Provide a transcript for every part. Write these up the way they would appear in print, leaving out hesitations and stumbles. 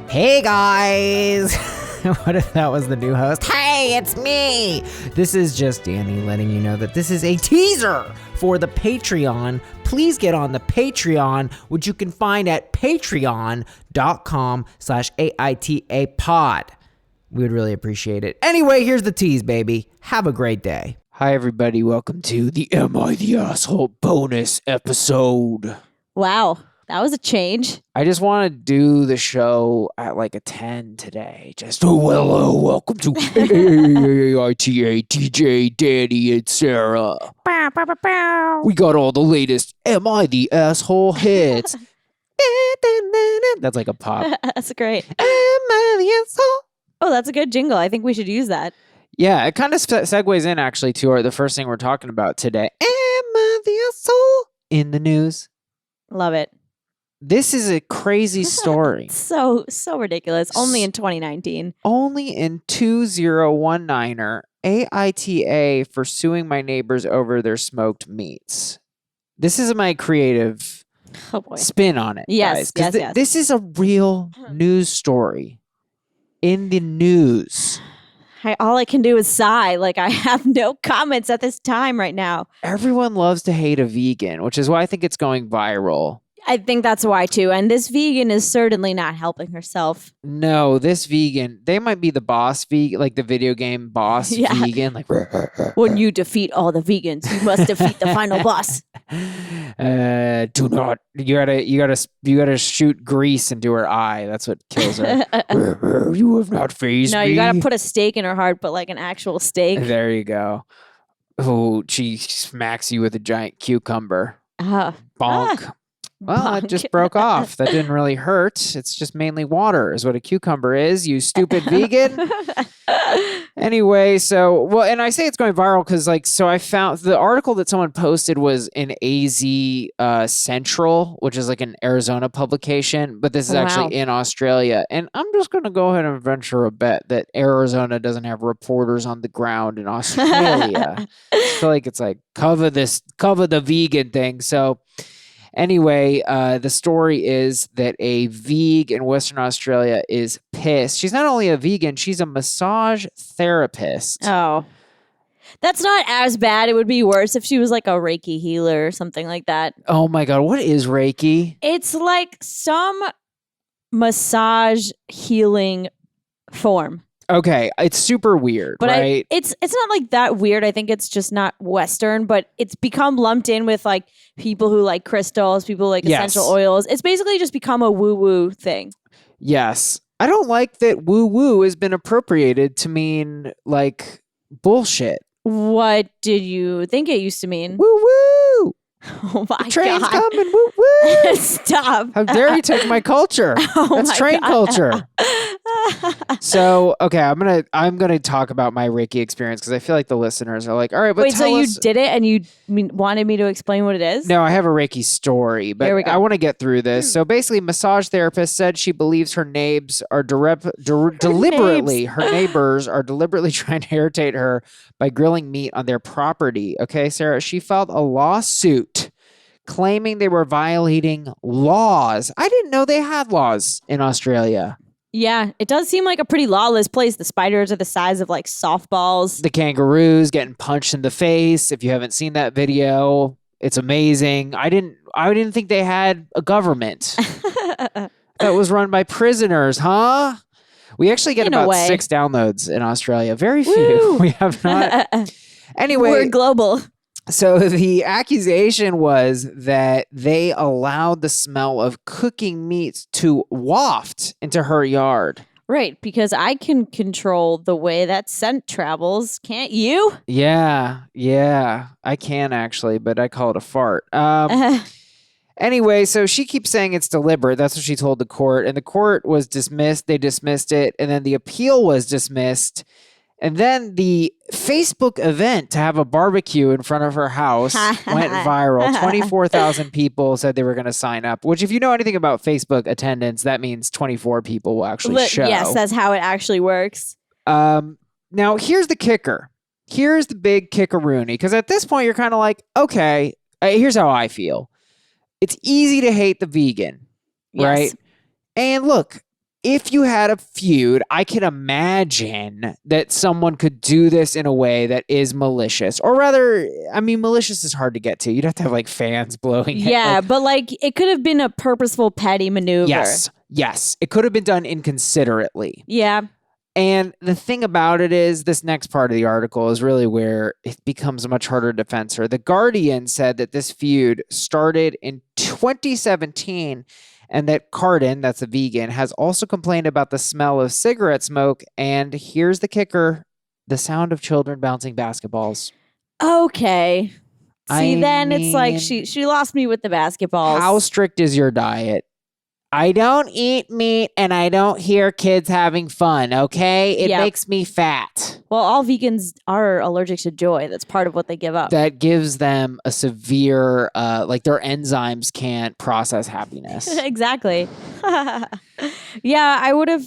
Hey guys! What if that was the new host? Hey, it's me! This is just Danny letting you know that this is a teaser for the Patreon. Please get on the Patreon, which you can find at patreon.com/AITA pod. We would really appreciate it. Anyway, here's the tease, baby. Have a great day. Hi, everybody. Welcome to the Am I the Asshole bonus episode. Wow, that was a change. I just want to do the show at like a 10 today. Just, hello, welcome to AITA, TJ, Danny, and Sarah. Bow, bow, bow, bow. We got all the latest Am I the Asshole hits. That's like a pop. That's great. Am I the Asshole? Oh, that's a good jingle. I think we should use that. Yeah, it kind of segues in actually to the first thing we're talking about today. Am I the Asshole? In the news. Love it. This is a crazy story. So ridiculous. Only in 2019. Only in 2019er, AITA for suing my neighbors over their smoked meats. This is my creative spin on it, yes, guys. Yes. This is a real news story in the news. All I can do is sigh. Like, I have no comments at this time right now. Everyone loves to hate a vegan, which is why I think it's going viral. I think that's why, too. And this vegan is certainly not helping herself. No, this vegan, they might be the boss vegan, like the video game boss vegan. Like, when you defeat all the vegans, you must defeat the final boss. Do not. You gotta shoot grease into her eye. That's what kills her. You have not fazed me. No, you gotta put a stake in her heart, but like an actual stake. There you go. Oh, she smacks you with a giant cucumber. Bonk. Well, it just broke off. That didn't really hurt. It's just mainly water is what a cucumber is, you stupid vegan. Anyway, and I say it's going viral because, I found the article that someone posted was in AZ Central, which is like an Arizona publication, but this is actually in Australia. And I'm just going to go ahead and venture a bet that Arizona doesn't have reporters on the ground in Australia. I feel like it's like, cover the vegan thing. So anyway, the story is that a veg in Western Australia is pissed. She's not only a vegan, she's a massage therapist. Oh, that's not as bad. It would be worse if she was like a Reiki healer or something like that. Oh my God, what is Reiki? It's like some massage healing form. Okay, it's super weird, but right? It's not like that weird. I think it's just not Western, but it's become lumped in with like people who like crystals, people who like essential oils. It's basically just become a woo-woo thing. Yes. I don't like that woo-woo has been appropriated to mean like bullshit. What did you think it used to mean? Woo-woo! Oh my the train's God. coming, woo-woo! Stop. How dare you take my culture? That's train culture. So, okay, I'm gonna talk about my Reiki experience because I feel like the listeners are like, all right, but wait, so you did it and you wanted me to explain what it is? No, I have a Reiki story, but I want to get through this. So basically, massage therapist said she believes her neighbors are deliberately trying to irritate her by grilling meat on their property. Okay, Sarah, she filed a lawsuit claiming they were violating laws. I didn't know they had laws in Australia. Yeah, it does seem like a pretty lawless place. The spiders are the size of like softballs. The kangaroos getting punched in the face. If you haven't seen that video, it's amazing. I didn't think they had a government that was run by prisoners, huh? We actually get about 6 downloads in Australia. Very few. Woo! We have not. Anyway, we're global. So the accusation was that they allowed the smell of cooking meats to waft into her yard. Right, because I can control the way that scent travels, can't you? Yeah, I can actually, but I call it a fart. Anyway, so she keeps saying it's deliberate. That's what she told the court. And the court was dismissed. They dismissed it. And then the appeal was dismissed. And then the Facebook event to have a barbecue in front of her house went viral. 24,000 people said they were going to sign up, which if you know anything about Facebook attendance, that means 24 people will actually show. Yes, that's how it actually works. Now, here's the kicker. Here's the big kickaroony. Because at this point, you're kind of like, okay, here's how I feel. It's easy to hate the vegan, right? And look, if you had a feud, I can imagine that someone could do this in a way that is malicious. Or rather, I mean, malicious is hard to get to. You'd have to have like fans blowing it. Yeah, but like it could have been a purposeful petty maneuver. Yes. It could have been done inconsiderately. Yeah. And the thing about it is, this next part of the article is really where it becomes a much harder to defend her. The Guardian said that this feud started in 2017 and that Cardin, that's a vegan, has also complained about the smell of cigarette smoke. And here's the kicker, the sound of children bouncing basketballs. Okay. It's like she lost me with the basketballs. How strict is your diet? I don't eat meat and I don't hear kids having fun, okay? It makes me fat. Well, all vegans are allergic to joy. That's part of what they give up. That gives them a severe, like their enzymes can't process happiness. Exactly. Yeah, I would have,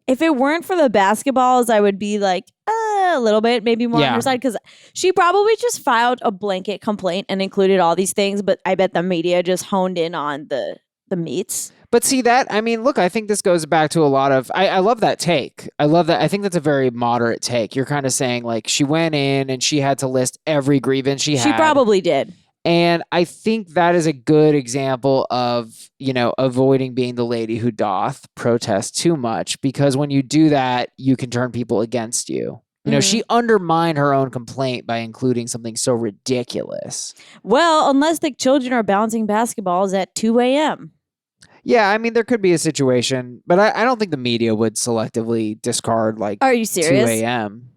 if it weren't for the basketballs, I would be like, a little bit, maybe more on her side, because she probably just filed a blanket complaint and included all these things, but I bet the media just honed in on the meats. But see that, I mean, look, I think this goes back to a lot of, I love that take. I love that. I think that's a very moderate take. You're kind of saying like she went in and she had to list every grievance she had. She probably did. And I think that is a good example of, avoiding being the lady who doth protest too much, because when you do that, you can turn people against you. She undermined her own complaint by including something so ridiculous. Well, unless the children are bouncing basketballs at 2 a.m. Yeah, I mean, there could be a situation, but I don't think the media would selectively discard like Are you serious? 2 a.m.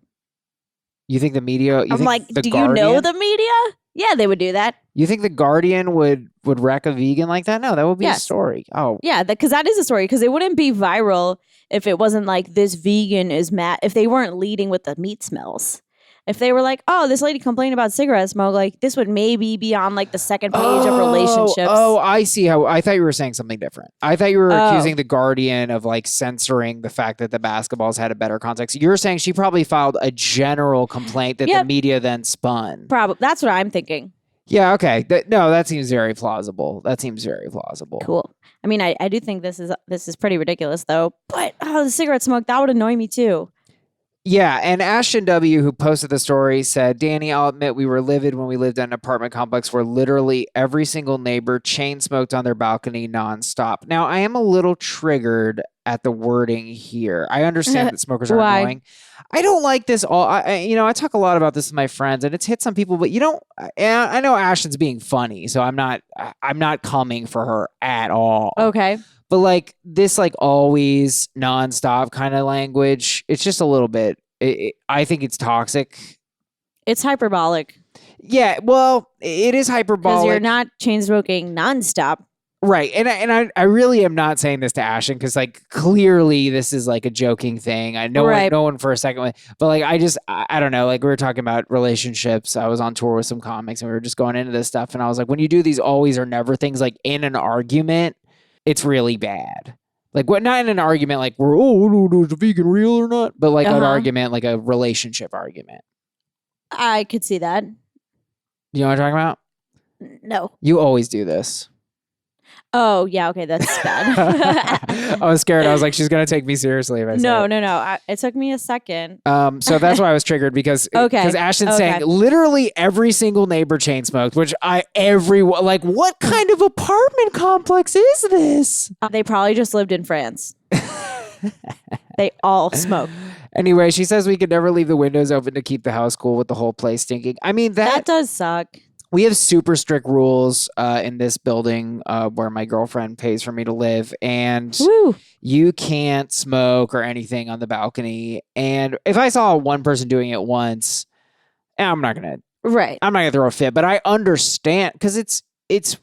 You think the media... I'm like, do you know the media? Yeah, they would do that. You think the Guardian would wreck a vegan like that? No, that would be a story. Oh. Yeah, because that is a story, because it wouldn't be viral if it wasn't like this vegan is mad, if they weren't leading with the meat smells. If they were like, oh, this lady complained about cigarette smoke, like this would maybe be on like the second page of relationships. Oh, I see how, I thought you were saying something different. I thought you were accusing the Guardian of like censoring the fact that the basketballs had a better context. You're saying she probably filed a general complaint that the media then spun. Probably. That's what I'm thinking. Yeah, okay. That seems very plausible. Cool. I mean, I do think this is pretty ridiculous though, but the cigarette smoke, that would annoy me too. Yeah, and Ashton W., who posted the story, said, Danny, I'll admit we were livid when we lived in an apartment complex where literally every single neighbor chain smoked on their balcony nonstop. Now, I am a little triggered at the wording here. I understand that smokers are annoying. I don't like this all. I talk a lot about this with my friends, and it's hit some people, but I know Ashton's being funny, so I'm not coming for her at all. Okay. But like this, like always nonstop kind of language, it's just a little bit. I think it's toxic. It's hyperbolic. Yeah, well, it is hyperbolic because you're not chain smoking nonstop, right? And I really am not saying this to Ashton because like clearly this is like a joking thing. I know no one for a second, but like I don't know. Like we were talking about relationships. I was on tour with some comics and we were just going into this stuff, and I was like, when you do these always or never things, like in an argument, it's really bad. Like what? Not in an argument like is the vegan real or not? But like an argument, like a relationship argument. I could see that. You know what I'm talking about? No. You always do this. Oh yeah, okay, that's bad. I was scared. I was like, she's gonna take me seriously if I say No. It took me a second. So that's why I was triggered because Ashton's saying literally every single neighbor chain smoked, which like what kind of apartment complex is this? They probably just lived in France. They all smoke. Anyway, she says we could never leave the windows open to keep the house cool with the whole place stinking. I mean that does suck. We have super strict rules in this building where my girlfriend pays for me to live, and you can't smoke or anything on the balcony. And if I saw one person doing it once, I'm not gonna throw a fit. But I understand because it's.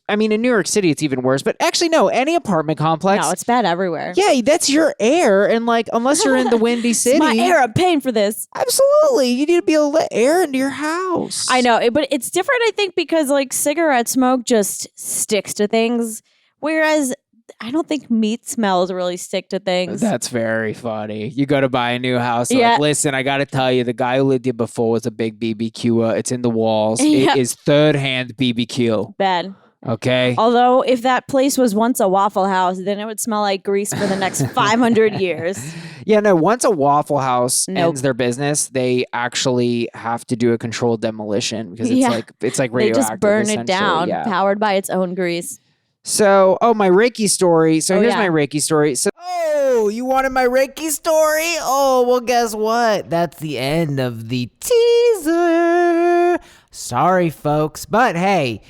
I mean, in New York City, it's even worse. But actually, no, any apartment complex. No, it's bad everywhere. Yeah, that's your air. And like, unless you're in the Windy City. It's my air. I'm paying for this. Absolutely. You need to be able to let air into your house. I know, but it's different, I think, because like cigarette smoke just sticks to things. Whereas I don't think meat smells really stick to things. That's very funny. You go to buy a new house. Like, listen, I got to tell you, the guy who lived here before was a big BBQ. It's in the walls. It is third-hand BBQ. Bad. Okay. Although if that place was once a Waffle House, then it would smell like grease for the next 500 years. Yeah, no, once a Waffle House ends their business, they actually have to do a controlled demolition because it's like radioactive. They just burn it down, powered by its own grease. So, my Reiki story. So here's my Reiki story. So, you wanted my Reiki story? Oh, well, guess what? That's the end of the teaser. Sorry, folks. But hey,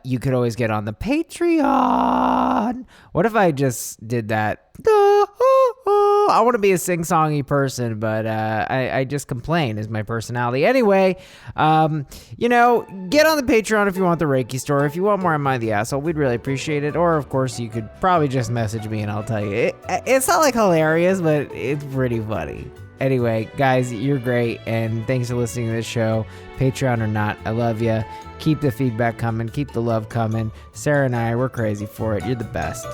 you could always get on the Patreon. What if I just did that? I want to be a sing-songy person, but I just complain is my personality. Anyway, get on the Patreon if you want the Reiki story. If you want more on Mind the Asshole, we'd really appreciate it. Or, of course, you could probably just message me and I'll tell you. It's not like hilarious, but it's pretty funny. Anyway, guys, you're great, and thanks for listening to this show. Patreon or not, I love you. Keep the feedback coming. Keep the love coming. Sarah and I, we're crazy for it. You're the best.